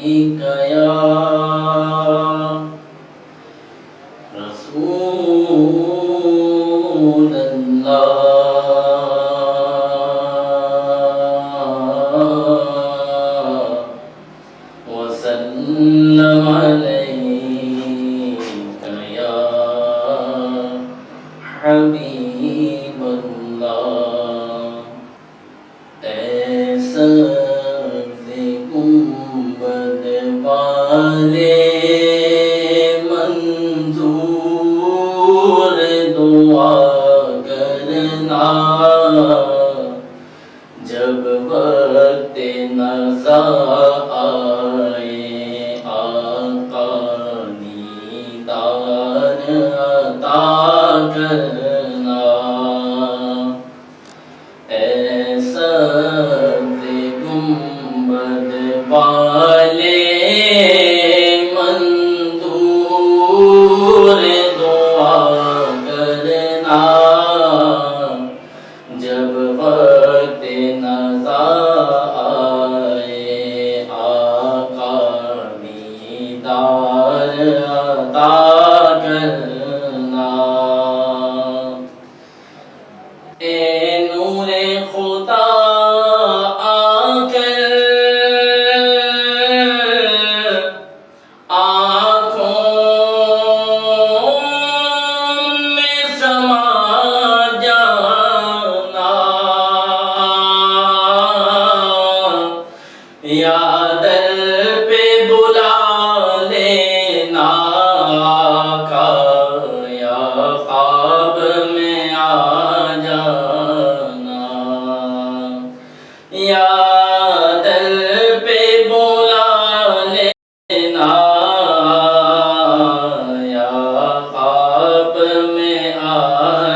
یا رسول اللہ وسلم علیک یا حبیب اللہ اے سبز گنبد والے منظور دعا کرنا جب وقت نزا آئے آقا دیدار عطا کرنا اے سبز گنبد والے منظور دعا کرنا جب وقت نزا آئے آقا دیدار عطا کرنا اے نور خدا آ کر آنکھوں میں سما جانا یا در پہ بلا لینا آقا یا خواب میں آ جانا یا در پہ بلا لینا یا خواب میں آ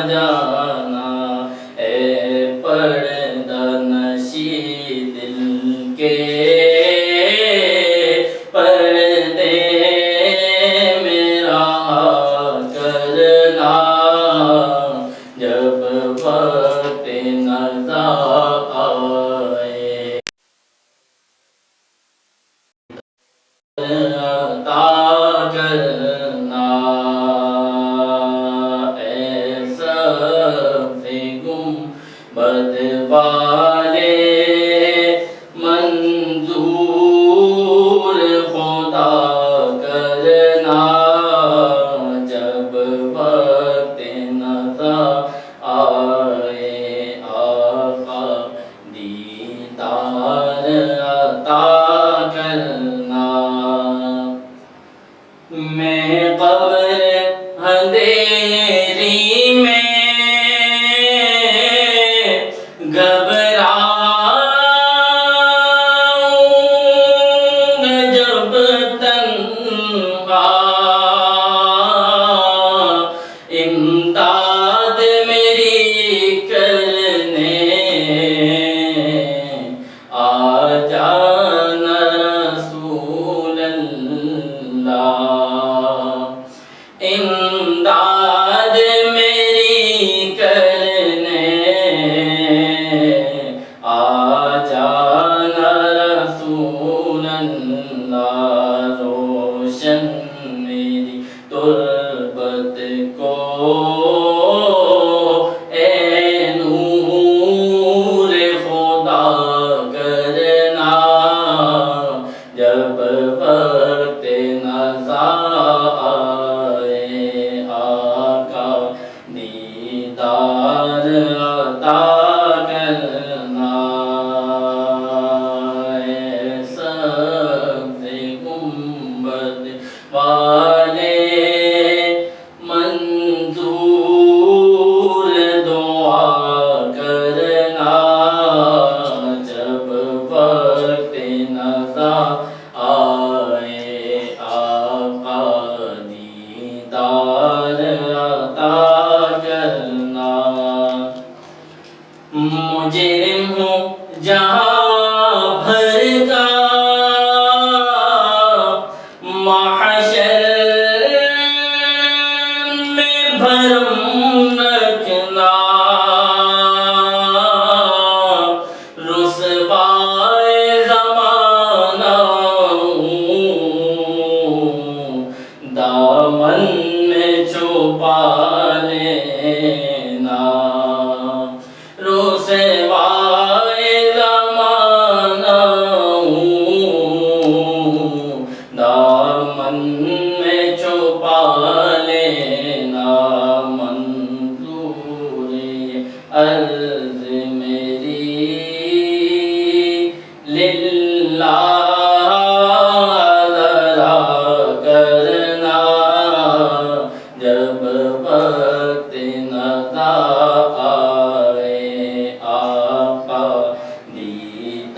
جانا اے پردہ نشی دل کے پردے میرا کرنا جب وقت نزا آئے عطا کرنا اے سبز گنبد والے منظور خدا کرنا جب وقت نزا آئے آقا دیدار عطا کرنا میں قبر اندھیری میں گھبراؤں جب تنہا امداد میری کرنے آ جانا رسول اللہ امداد میری کرنے آ جانا رسول اللہ روشن میری تربت کو اے نور خدا کرنا جب وقت نزا آئے آقا دیدار عطا کرنا اے سبز گنبد والے منظور دعا کرنا جب وقت نزا آئے آقا دیدار عطا کرنا مجرم ہوں جہاں بھر کا محشر میں بھرم رکھنا رسوائے زمانہ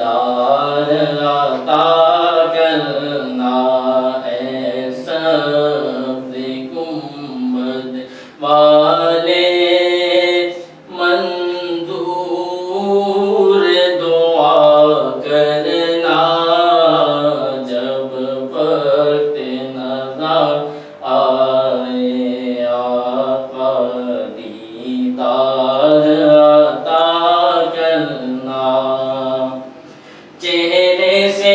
دیدار عطا کرنا ہے سبز گنبد والے منظور دعا کرنا جب وقت نظر آئے آقا دیدار عطا کرنا چہرے سے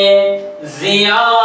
ضیاء